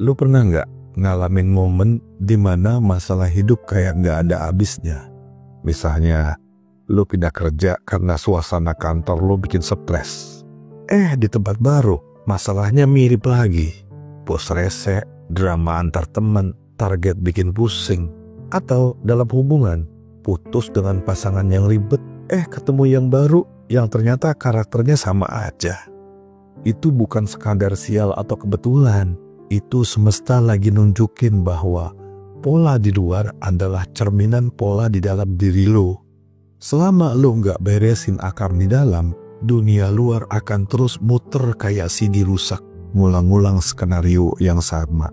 Lu pernah nggak ngalamin momen dimana masalah hidup kayak nggak ada habisnya? Misalnya, lu pindah kerja karena suasana kantor lu bikin stres. Di tempat baru, masalahnya mirip lagi. Bos rese, drama antar teman, target bikin pusing. Atau dalam hubungan, putus dengan pasangan yang ribet, ketemu yang baru yang ternyata karakternya sama aja. Itu bukan sekadar sial atau kebetulan. Itu semesta lagi nunjukin bahwa pola di luar adalah cerminan pola di dalam diri lo. Selama lo nggak beresin akar di dalam, dunia luar akan terus muter kayak CD rusak, ngulang-ngulang skenario yang sama.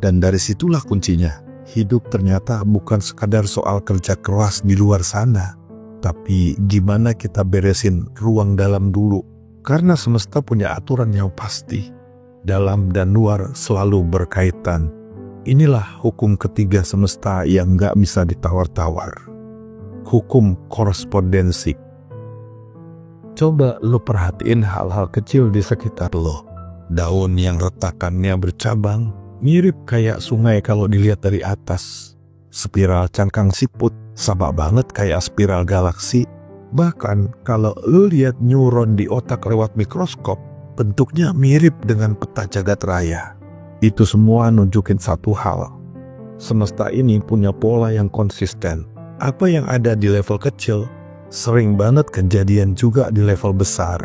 Dan dari situlah kuncinya, hidup ternyata bukan sekadar soal kerja keras di luar sana, tapi gimana kita beresin ruang dalam dulu. Karena semesta punya aturan yang pasti. Dalam dan luar selalu berkaitan. Inilah hukum ketiga semesta yang gak bisa ditawar-tawar. Hukum korespondensi. Coba lu perhatiin hal-hal kecil di sekitar lo. Daun yang retakannya bercabang, mirip kayak sungai kalau dilihat dari atas. Spiral cangkang siput, sama banget kayak spiral galaksi. Bahkan kalau lu lihat neuron di otak lewat mikroskop, bentuknya mirip dengan peta jagat raya. Itu semua nunjukin satu hal. Semesta ini punya pola yang konsisten. Apa yang ada di level kecil, sering banget kejadian juga di level besar.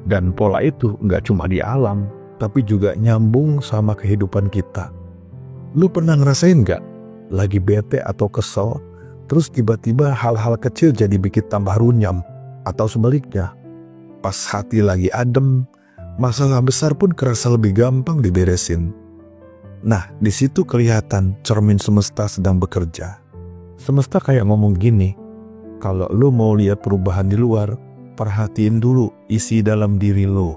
Dan pola itu nggak cuma di alam, tapi juga nyambung sama kehidupan kita. Lu pernah ngerasain nggak? Lagi bete atau kesel, terus tiba-tiba hal-hal kecil jadi bikin tambah runyam. Atau sebaliknya, pas hati lagi adem, masalah besar pun kerasa lebih gampang diberesin. Nah, di situ kelihatan cermin semesta sedang bekerja. Semesta kayak ngomong gini, kalau lu mau lihat perubahan di luar, perhatiin dulu isi dalam diri lu.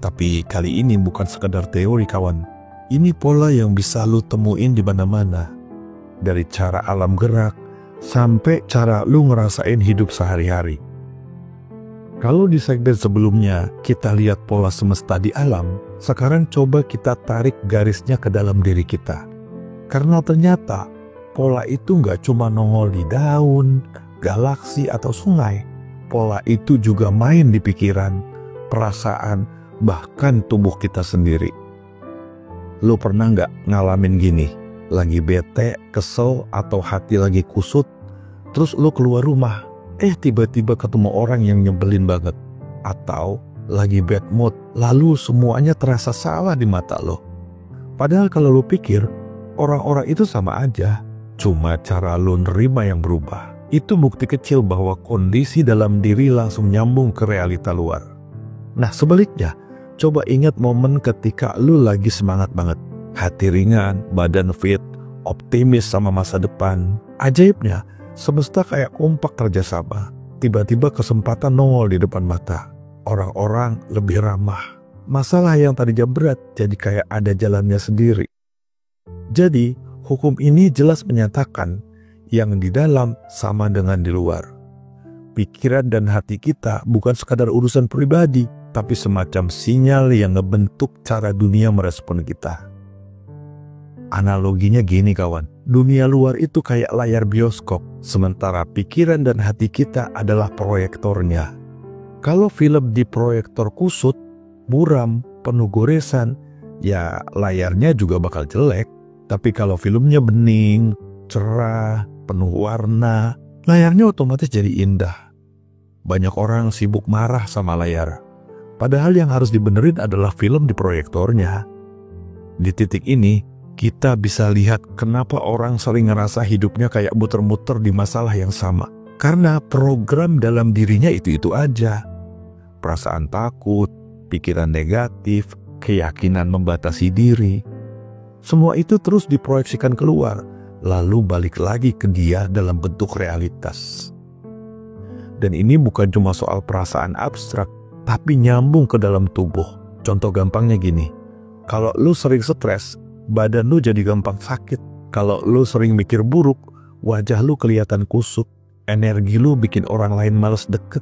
Tapi kali ini bukan sekedar teori kawan. Ini pola yang bisa lu temuin di mana-mana. Dari cara alam gerak, sampai cara lu ngerasain hidup sehari-hari. Kalau di segmen sebelumnya kita lihat pola semesta di alam, sekarang coba kita tarik garisnya ke dalam diri kita. Karena ternyata pola itu nggak cuma nongol di daun, galaksi atau sungai. Pola itu juga main di pikiran, perasaan, bahkan tubuh kita sendiri. Lu pernah nggak ngalamin gini? Lagi bete, kesel, atau hati lagi kusut, terus lu keluar rumah. Tiba-tiba ketemu orang yang nyebelin banget. Atau lagi bad mood, lalu semuanya terasa salah di mata lo. Padahal kalau lo pikir, orang-orang itu sama aja. Cuma cara lo nerima yang berubah. Itu bukti kecil bahwa kondisi dalam diri langsung nyambung ke realita luar. Nah sebaliknya, coba ingat momen ketika lo lagi semangat banget. Hati ringan, badan fit, optimis sama masa depan. Ajaibnya, semesta kayak kompak kerjasama. Tiba-tiba kesempatan nongol di depan mata. Orang-orang lebih ramah. Masalah yang tadinya berat jadi kayak ada jalannya sendiri. Jadi, hukum ini jelas menyatakan yang di dalam sama dengan di luar. Pikiran dan hati kita bukan sekadar urusan pribadi, tapi semacam sinyal yang ngebentuk cara dunia merespon kita. Analoginya gini kawan, dunia luar itu kayak layar bioskop, sementara pikiran dan hati kita adalah proyektornya. Kalau film di proyektor kusut, buram, penuh goresan, ya layarnya juga bakal jelek. Tapi kalau filmnya bening, cerah, penuh warna, layarnya otomatis jadi indah. Banyak orang sibuk marah sama layar, padahal yang harus dibenerin adalah film di proyektornya. Di titik ini, kita bisa lihat kenapa orang sering ngerasa hidupnya kayak muter-muter di masalah yang sama. Karena program dalam dirinya itu-itu aja. Perasaan takut, pikiran negatif, keyakinan membatasi diri. Semua itu terus diproyeksikan keluar, lalu balik lagi ke dia dalam bentuk realitas. Dan ini bukan cuma soal perasaan abstrak, tapi nyambung ke dalam tubuh. Contoh gampangnya gini, kalau lu sering stres, badan lu jadi gampang sakit. Kalau lu sering mikir buruk, wajah lu kelihatan kusut. Energi lu bikin orang lain malas deket.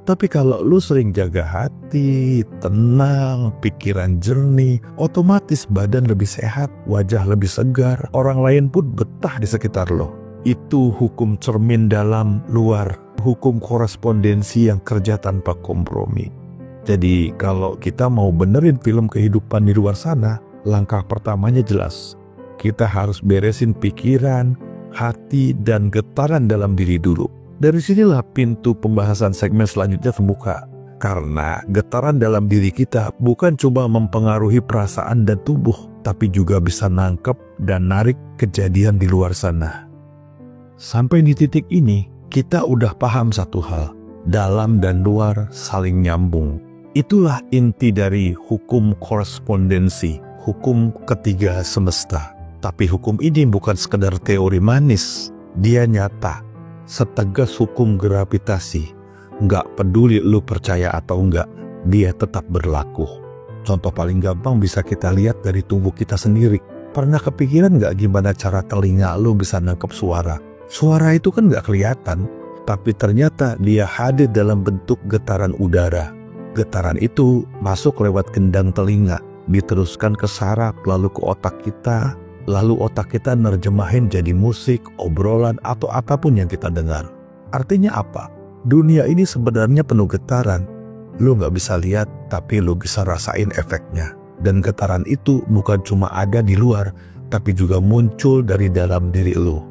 Tapi kalau lu sering jaga hati, tenang, pikiran jernih, otomatis badan lebih sehat, wajah lebih segar, orang lain pun betah di sekitar lo. Itu hukum cermin dalam luar, hukum korespondensi yang kerja tanpa kompromi. Jadi kalau kita mau benerin film kehidupan di luar sana, langkah pertamanya jelas. Kita harus beresin pikiran, hati, dan getaran dalam diri dulu. Dari sinilah pintu pembahasan segmen selanjutnya terbuka. Karena getaran dalam diri kita bukan cuma mempengaruhi perasaan dan tubuh, tapi juga bisa nangkep dan narik kejadian di luar sana. Sampai di titik ini, kita udah paham satu hal. Dalam dan luar saling nyambung. Itulah inti dari hukum korespondensi, hukum ketiga semesta. Tapi hukum ini bukan sekedar teori manis, dia nyata. Setegas hukum gravitasi, nggak peduli lu percaya atau enggak, dia tetap berlaku. Contoh paling gampang bisa kita lihat dari tubuh kita sendiri. Pernah kepikiran nggak gimana cara telinga lu bisa nangkep suara? Suara itu kan nggak kelihatan, tapi ternyata dia hadir dalam bentuk getaran udara. Getaran itu masuk lewat gendang telinga, diteruskan ke saraf lalu ke otak kita, lalu otak kita nerjemahin jadi musik, obrolan, atau apapun yang kita dengar. Artinya apa? Dunia ini sebenarnya penuh getaran. Lu gak bisa lihat, tapi lu bisa rasain efeknya. Dan getaran itu bukan cuma ada di luar, tapi juga muncul dari dalam diri lu.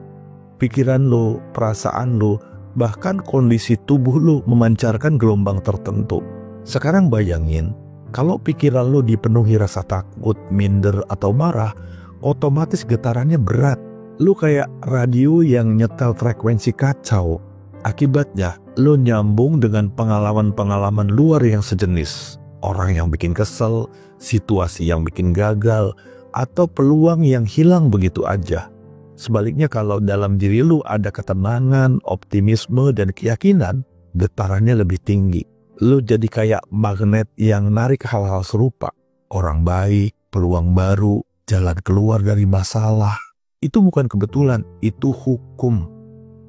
Pikiran lu, perasaan lu, bahkan kondisi tubuh lu memancarkan gelombang tertentu. Sekarang bayangin, kalau pikiran lu dipenuhi rasa takut, minder, atau marah, otomatis getarannya berat. Lu kayak radio yang nyetel frekuensi kacau. Akibatnya, lu nyambung dengan pengalaman-pengalaman luar yang sejenis. Orang yang bikin kesel, situasi yang bikin gagal, atau peluang yang hilang begitu aja. Sebaliknya kalau dalam diri lu ada ketenangan, optimisme, dan keyakinan, getarannya lebih tinggi. Lu jadi kayak magnet yang narik hal-hal serupa. Orang baik, peluang baru, jalan keluar dari masalah. Itu bukan kebetulan, itu hukum.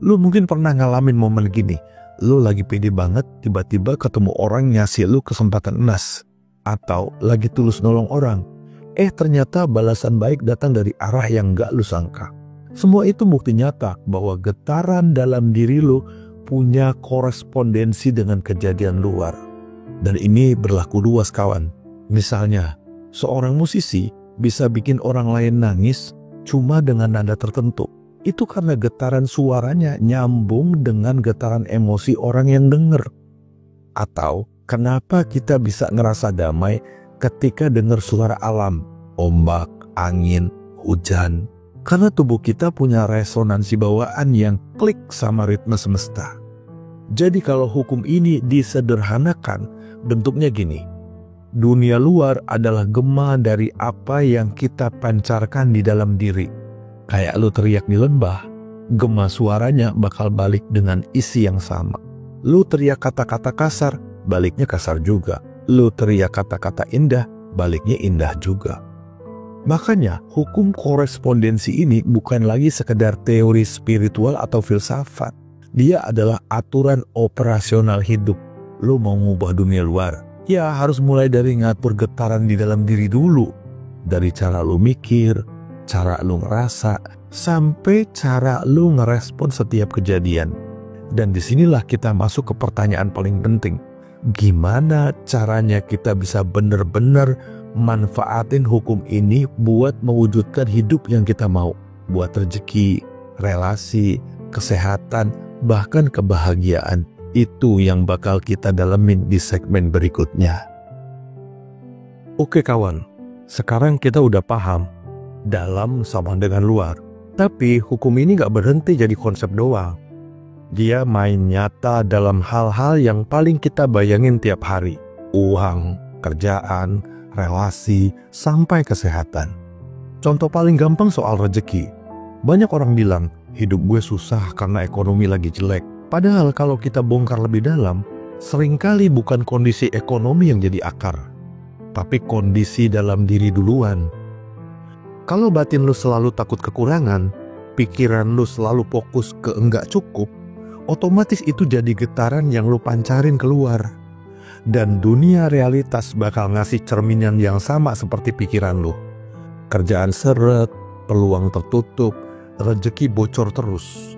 Lu mungkin pernah ngalamin momen gini. Lu lagi pede banget, tiba-tiba ketemu orang ngasih lu kesempatan emas. Atau lagi tulus nolong orang. Ternyata balasan baik datang dari arah yang gak lu sangka. Semua itu bukti nyata bahwa getaran dalam diri lu punya korespondensi dengan kejadian luar. Dan ini berlaku luas kawan. Misalnya, seorang musisi bisa bikin orang lain nangis cuma dengan nada tertentu. Itu karena getaran suaranya nyambung dengan getaran emosi orang yang denger. Atau kenapa kita bisa ngerasa damai ketika dengar suara alam, ombak, angin, hujan. Karena tubuh kita punya resonansi bawaan yang klik sama ritme semesta. Jadi kalau hukum ini disederhanakan, bentuknya gini. Dunia luar adalah gema dari apa yang kita pancarkan di dalam diri. Kayak lu teriak di lembah, gema suaranya bakal balik dengan isi yang sama. Lu teriak kata-kata kasar, baliknya kasar juga. Lu teriak kata-kata indah, baliknya indah juga. Makanya hukum korespondensi ini bukan lagi sekedar teori spiritual atau filsafat. Dia adalah aturan operasional hidup. Lu mau ngubah dunia luar, ya harus mulai dari ngatur getaran di dalam diri dulu. Dari cara lu mikir, cara lu ngerasa, sampai cara lu ngerespon setiap kejadian. Dan disinilah kita masuk ke pertanyaan paling penting. Gimana caranya kita bisa benar-benar manfaatin hukum ini buat mewujudkan hidup yang kita mau. Buat rezeki, relasi, kesehatan, bahkan kebahagiaan. Itu yang bakal kita dalemin di segmen berikutnya. Oke kawan, sekarang kita udah paham. Dalam sama dengan luar. Tapi hukum ini gak berhenti jadi konsep doang. Dia main nyata dalam hal-hal yang paling kita bayangin tiap hari. Uang, kerjaan, relasi, sampai kesehatan. Contoh paling gampang soal rezeki. Banyak orang bilang, hidup gue susah karena ekonomi lagi jelek. Padahal kalau kita bongkar lebih dalam, seringkali bukan kondisi ekonomi yang jadi akar, tapi kondisi dalam diri duluan. Kalau batin lu selalu takut kekurangan, pikiran lu selalu fokus ke enggak cukup, otomatis itu jadi getaran yang lu pancarin keluar. Dan dunia realitas bakal ngasih cerminan yang sama seperti pikiran lu. Kerjaan seret, peluang tertutup, rezeki bocor terus.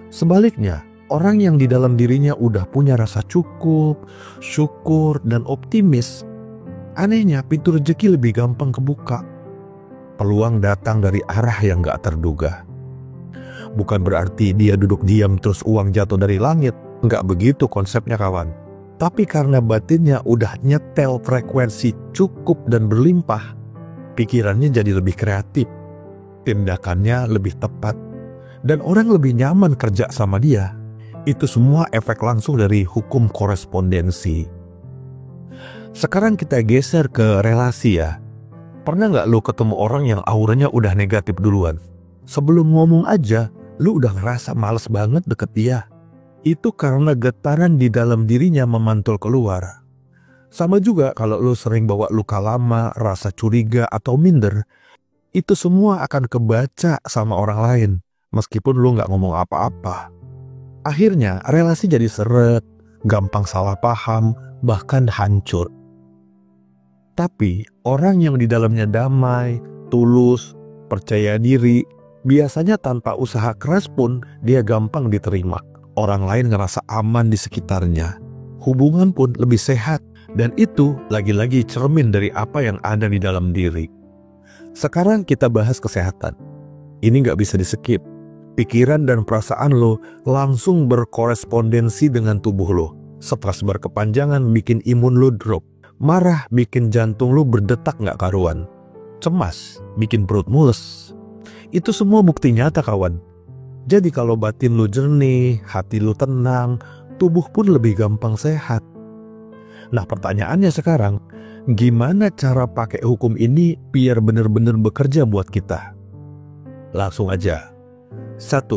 Sebaliknya, orang yang di dalam dirinya udah punya rasa cukup, syukur, dan optimis, anehnya pintu rezeki lebih gampang kebuka. Peluang datang dari arah yang gak terduga. Bukan berarti dia duduk diam terus uang jatuh dari langit. Gak begitu konsepnya kawan. Tapi karena batinnya udah nyetel frekuensi cukup dan berlimpah, pikirannya jadi lebih kreatif, tindakannya lebih tepat, dan orang lebih nyaman kerja sama dia. Itu semua efek langsung dari hukum korespondensi. Sekarang kita geser ke relasi ya. Pernah gak lu ketemu orang yang auranya udah negatif duluan? Sebelum ngomong aja, lu udah ngerasa males banget deket dia. Itu karena getaran di dalam dirinya memantul keluar. Sama juga kalau lu sering bawa luka lama, rasa curiga atau minder, itu semua akan kebaca sama orang lain, meskipun lu gak ngomong apa-apa. Akhirnya relasi jadi seret, gampang salah paham, bahkan hancur. Tapi orang yang di dalamnya damai, tulus, percaya diri, biasanya tanpa usaha keras pun dia gampang diterima. Orang lain ngerasa aman di sekitarnya. Hubungan pun lebih sehat. Dan itu lagi-lagi cermin dari apa yang ada di dalam diri. Sekarang kita bahas kesehatan. Ini gak bisa di-skip. Pikiran dan perasaan lo langsung berkorespondensi dengan tubuh lo. Stres berkepanjangan bikin imun lo drop. Marah bikin jantung lo berdetak gak karuan. Cemas bikin perut mules. Itu semua bukti nyata kawan. Jadi kalau batin lo jernih, hati lo tenang, tubuh pun lebih gampang sehat. Nah pertanyaannya sekarang, gimana cara pakai hukum ini biar benar-benar bekerja buat kita? Langsung aja. 1.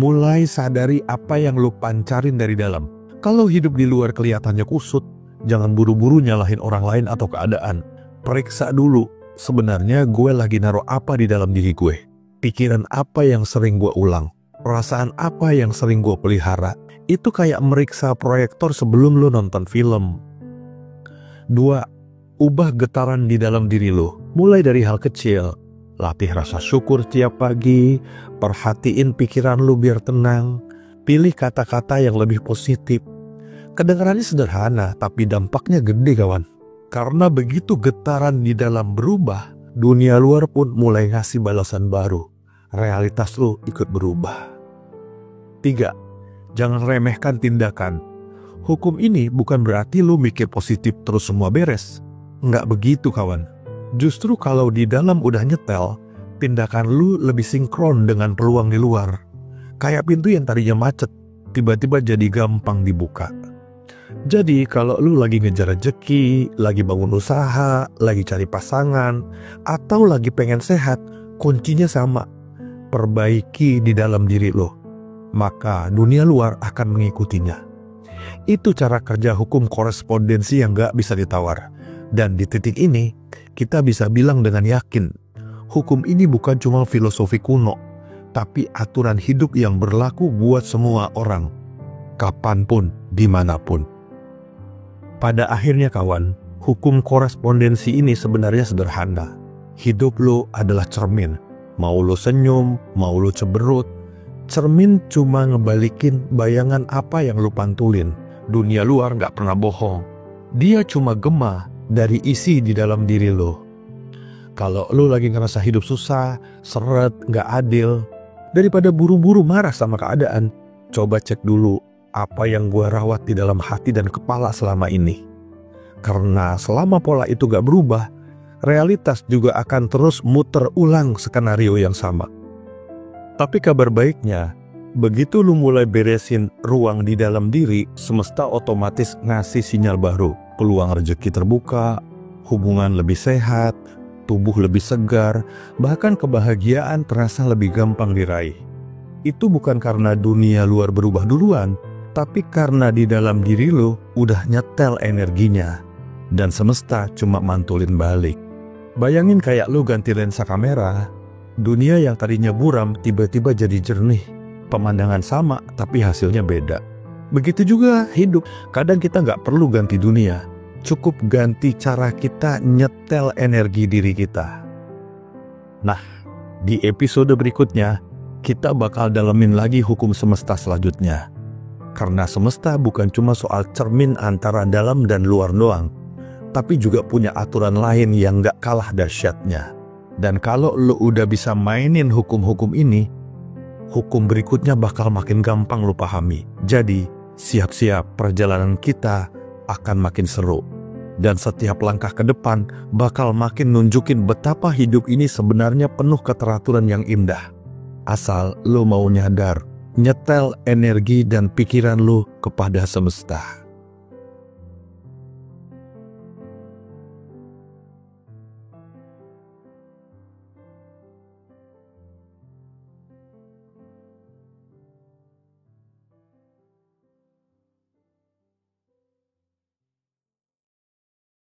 Mulai sadari apa yang lo pancarin dari dalam. Kalau hidup di luar kelihatannya kusut, jangan buru-buru nyalahin orang lain atau keadaan. Periksa dulu, sebenarnya gue lagi naruh apa di dalam diri gue. Pikiran apa yang sering gue ulang. Perasaan apa yang sering gue pelihara. Itu kayak meriksa proyektor sebelum lo nonton film. 2. Ubah getaran di dalam diri lo. Mulai dari hal kecil. Latih rasa syukur tiap pagi. Perhatiin pikiran lo biar tenang. Pilih kata-kata yang lebih positif. Kedengarannya sederhana, tapi dampaknya gede kawan. Karena begitu getaran di dalam berubah, dunia luar pun mulai ngasih balasan baru. Realitas lo ikut berubah. 3. Jangan remehkan tindakan. Hukum ini bukan berarti lo mikir positif terus semua beres. Nggak begitu kawan. Justru kalau di dalam udah nyetel, tindakan lo lebih sinkron dengan peluang di luar. Kayak pintu yang tadinya macet, tiba-tiba jadi gampang dibuka. Jadi kalau lu lagi ngejar rezeki, lagi bangun usaha, lagi cari pasangan, atau lagi pengen sehat, kuncinya sama. Perbaiki di dalam diri lo. Maka dunia luar akan mengikutinya. Itu cara kerja hukum korespondensi yang gak bisa ditawar. Dan di titik ini, kita bisa bilang dengan yakin, hukum ini bukan cuma filosofi kuno, tapi aturan hidup yang berlaku buat semua orang. Kapanpun, dimanapun. Pada akhirnya kawan, hukum korespondensi ini sebenarnya sederhana. Hidup lo adalah cermin. Mau lo senyum, mau lo ceberut, cermin cuma ngebalikin bayangan apa yang lo pantulin. Dunia luar gak pernah bohong. Dia cuma gema dari isi di dalam diri lo. Kalau lo lagi ngerasa hidup susah, seret, gak adil, daripada buru-buru marah sama keadaan, coba cek dulu apa yang gue rawat di dalam hati dan kepala selama ini. Karena selama pola itu gak berubah, realitas juga akan terus muter ulang skenario yang sama. Tapi kabar baiknya, begitu lu mulai beresin ruang di dalam diri, semesta otomatis ngasih sinyal baru. Peluang rezeki terbuka, hubungan lebih sehat, tubuh lebih segar, bahkan kebahagiaan terasa lebih gampang diraih. Itu bukan karena dunia luar berubah duluan, tapi karena di dalam diri lu udah nyetel energinya. Dan semesta cuma mantulin balik. Bayangin kayak lu ganti lensa kamera, dunia yang tadinya buram tiba-tiba jadi jernih. pemandangan sama, tapi hasilnya beda. Begitu juga hidup. Kadang kita nggak perlu ganti dunia, cukup ganti cara kita nyetel energi diri kita. Nah, di episode berikutnya, kita bakal dalemin lagi hukum semesta selanjutnya. Karena semesta bukan cuma soal cermin antara dalam dan luar doang, tapi juga punya aturan lain yang gak kalah dahsyatnya. Dan kalau lo udah bisa mainin hukum-hukum ini, hukum berikutnya bakal makin gampang lo pahami. Jadi, siap-siap, perjalanan kita akan makin seru. Dan setiap langkah ke depan bakal makin nunjukin betapa hidup ini sebenarnya penuh keteraturan yang indah. Asal lo mau nyadar, nyetel energi dan pikiran lo kepada semesta.